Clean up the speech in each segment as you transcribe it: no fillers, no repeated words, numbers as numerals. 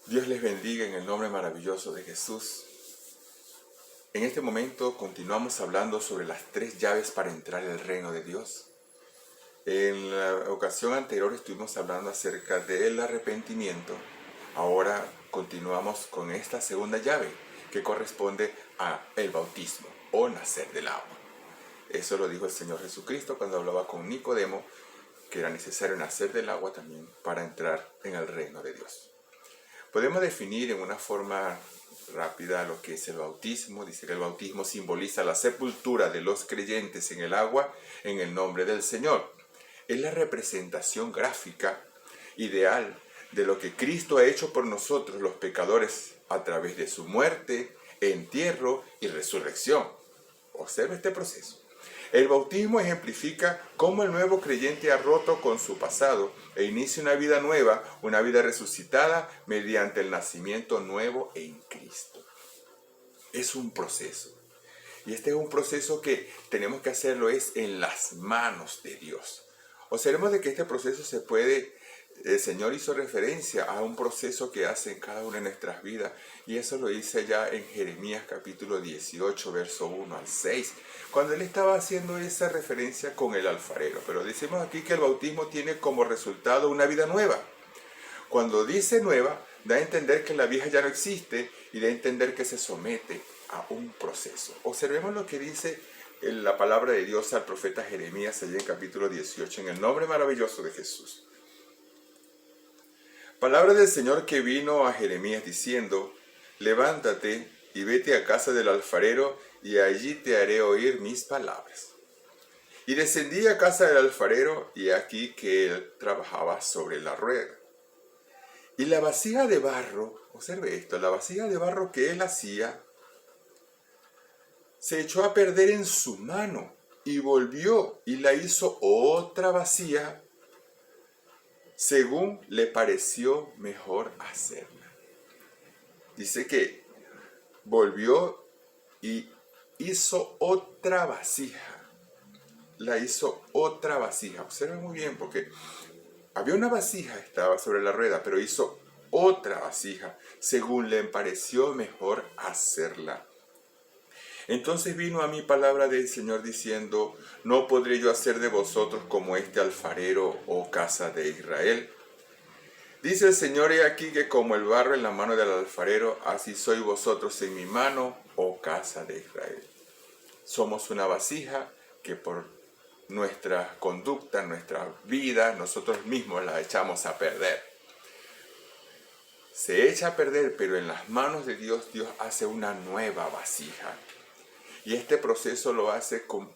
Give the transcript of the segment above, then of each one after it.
Dios les bendiga en el nombre maravilloso de Jesús. En este momento continuamos hablando sobre las 3 llaves para entrar al reino de Dios. En la ocasión anterior estuvimos hablando acerca del arrepentimiento. Ahora continuamos con esta segunda llave que corresponde a el bautismo o nacer del agua. Eso lo dijo el Señor Jesucristo cuando hablaba con Nicodemo, que era necesario nacer del agua también para entrar en el reino de Dios. Podemos definir en una forma rápida lo que es el bautismo. Dice que el bautismo simboliza la sepultura de los creyentes en el agua en el nombre del Señor. Es la representación gráfica ideal de lo que Cristo ha hecho por nosotros los pecadores a través de su muerte, entierro y resurrección. Observe este proceso. El bautismo ejemplifica cómo el nuevo creyente ha roto con su pasado e inicia una vida nueva, una vida resucitada mediante el nacimiento nuevo en Cristo. Es un proceso. Y este es un proceso que tenemos que hacerlo es en las manos de Dios. Observemos de que este proceso se puede, el Señor hizo referencia a un proceso que hace en cada una de nuestras vidas. Y eso lo dice ya en Jeremías capítulo 18, verso 1 al 6. Cuando él estaba haciendo esa referencia con el alfarero. Pero decimos aquí que el bautismo tiene como resultado una vida nueva. Cuando dice nueva, da a entender que la vieja ya no existe y da a entender que se somete a un proceso. Observemos lo que dice la palabra de Dios al profeta Jeremías allí en capítulo 18, en el nombre maravilloso de Jesús. Palabra del Señor que vino a Jeremías diciendo: levántate y vete a casa del alfarero, y allí te haré oír mis palabras. Y descendí a casa del alfarero, y aquí que él trabajaba sobre la rueda. Y la vasija de barro, observe esto, la vasija de barro que él hacía, se echó a perder en su mano, y volvió y la hizo otra vasija, según le pareció mejor hacerla. Dice que volvió y hizo otra vasija. La hizo otra vasija. Observen muy bien, porque había una vasija, estaba sobre la rueda, pero hizo otra vasija, según le pareció mejor hacerla. Entonces vino a mí palabra del Señor diciendo: no podré yo hacer de vosotros como este alfarero, oh casa de Israel. Dice el Señor: he aquí que como el barro en la mano del alfarero, así sois vosotros en mi mano, oh casa de Israel. Somos una vasija que por nuestra conducta, nuestra vida, nosotros mismos la echamos a perder. Se echa a perder, pero en las manos de Dios, Dios hace una nueva vasija. Y este proceso lo hace con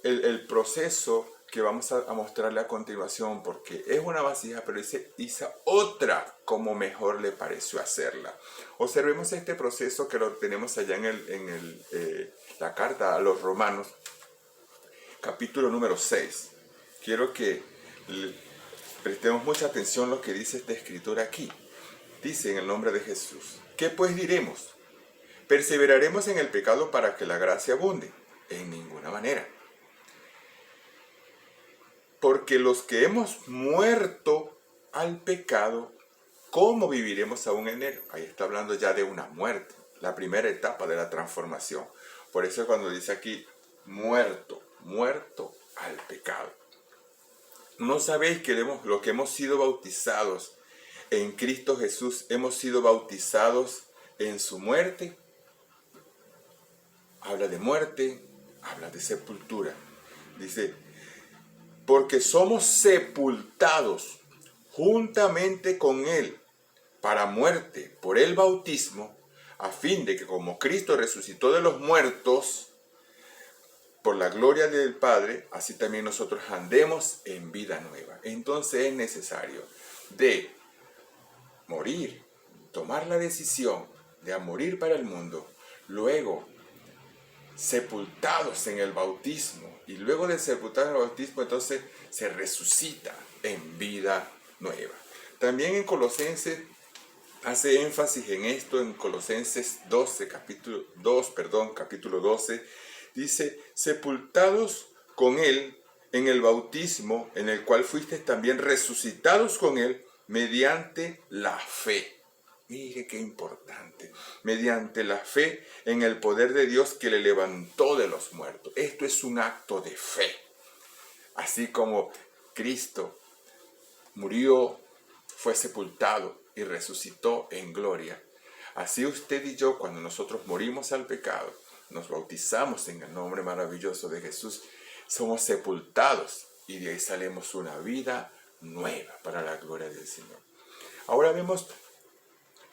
el proceso que vamos a mostrarle a continuación, porque es una vasija, pero hizo otra como mejor le pareció hacerla. Observemos este proceso que lo tenemos allá en la carta a los Romanos, capítulo número 6. Quiero que prestemos mucha atención a lo que dice esta escritura aquí. Dice en el nombre de Jesús: ¿qué pues diremos? ¿Perseveraremos en el pecado para que la gracia abunde? En ninguna manera. Porque los que hemos muerto al pecado, ¿cómo viviremos aún en él? Ahí está hablando ya de una muerte, la primera etapa de la transformación. Por eso cuando dice aquí, muerto al pecado. ¿No sabéis que los que hemos sido bautizados en Cristo Jesús, hemos sido bautizados en su muerte? Habla de muerte, habla de sepultura. Dice: porque somos sepultados juntamente con él para muerte por el bautismo, a fin de que como Cristo resucitó de los muertos por la gloria del Padre, así también nosotros andemos en vida nueva. Entonces es necesario de morir, tomar la decisión de morir para el mundo, luego sepultados en el bautismo, y luego de sepultar en el bautismo entonces se resucita en vida nueva. También en Colosenses hace énfasis en esto, en Colosenses 12, capítulo 12, dice: sepultados con él en el bautismo, en el cual fuisteis también resucitados con él mediante la fe. Mire qué importante. Mediante la fe en el poder de Dios que le levantó de los muertos. Esto es un acto de fe. Así como Cristo murió, fue sepultado y resucitó en gloria. Así usted y yo, cuando nosotros morimos al pecado, nos bautizamos en el nombre maravilloso de Jesús, somos sepultados y de ahí salimos una vida nueva para la gloria del Señor. Ahora vemos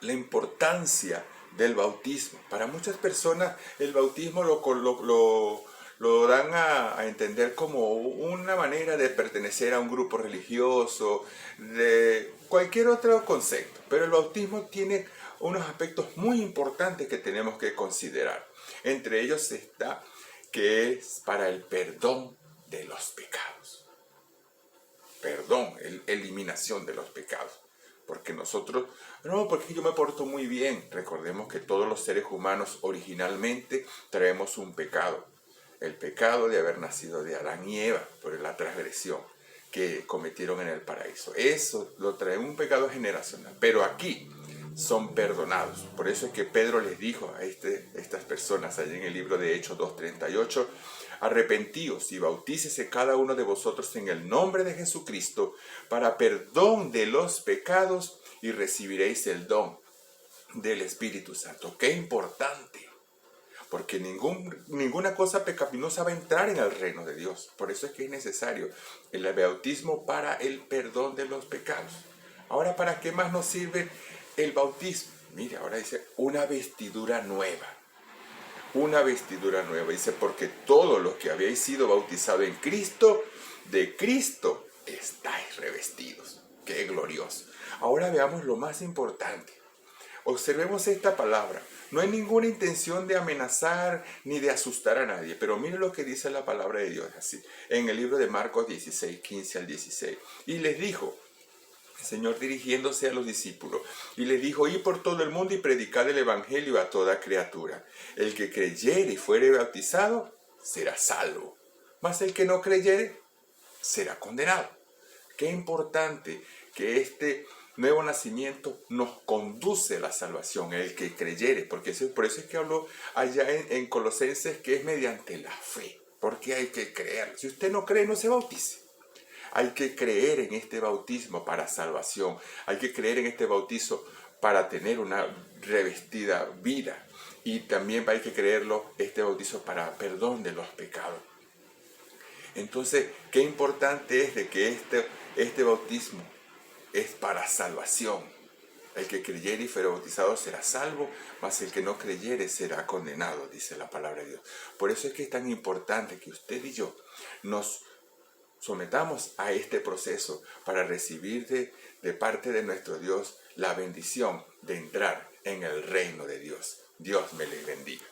la importancia del bautismo. Para muchas personas el bautismo lo dan a entender como una manera de pertenecer a un grupo religioso, de cualquier otro concepto. Pero el bautismo tiene unos aspectos muy importantes que tenemos que considerar. Entre ellos está que es para el perdón de los pecados. Perdón, eliminación de los pecados. Porque nosotros, no, porque yo me porto muy bien. Recordemos que todos los seres humanos originalmente traemos un pecado. El pecado de haber nacido de Adán y Eva por la transgresión que cometieron en el paraíso. Eso lo trae un pecado generacional. Pero aquí son perdonados. Por eso es que Pedro les dijo a estas personas allí en el libro de Hechos 2:38, arrepentíos y bautícese cada uno de vosotros en el nombre de Jesucristo para perdón de los pecados y recibiréis el don del Espíritu Santo. ¡Qué importante! Porque ninguna cosa pecaminosa va a entrar en el reino de Dios. Por eso es que es necesario el bautismo para el perdón de los pecados. Ahora, ¿para qué más nos sirve el bautismo? Mire, ahora dice una vestidura nueva. Una vestidura nueva. Dice, porque todos los que habéis sido bautizados en Cristo, de Cristo estáis revestidos. ¡Qué glorioso! Ahora veamos lo más importante. Observemos esta palabra. No hay ninguna intención de amenazar ni de asustar a nadie, pero mire lo que dice la palabra de Dios así, en el libro de Marcos 16, 15 al 16. Y les dijo, el Señor dirigiéndose a los discípulos, y les dijo, id por todo el mundo y predicad el evangelio a toda criatura. El que creyere y fuere bautizado, será salvo. Mas el que no creyere, será condenado. Qué importante que este nuevo nacimiento nos conduce a la salvación, el que creyere, porque por eso es que habló allá en Colosenses que es mediante la fe, porque hay que creer. Si usted no cree, no se bautice. Hay que creer en este bautismo para salvación, hay que creer en este bautizo para tener una revestida vida, y también hay que creerlo, este bautizo para perdón de los pecados. Entonces, qué importante es de que este bautismo es para salvación. El que creyere y fuere bautizado será salvo, mas el que no creyere será condenado, dice la palabra de Dios. Por eso es que es tan importante que usted y yo nos sometamos a este proceso para recibir de parte de nuestro Dios la bendición de entrar en el reino de Dios. Dios me le bendiga.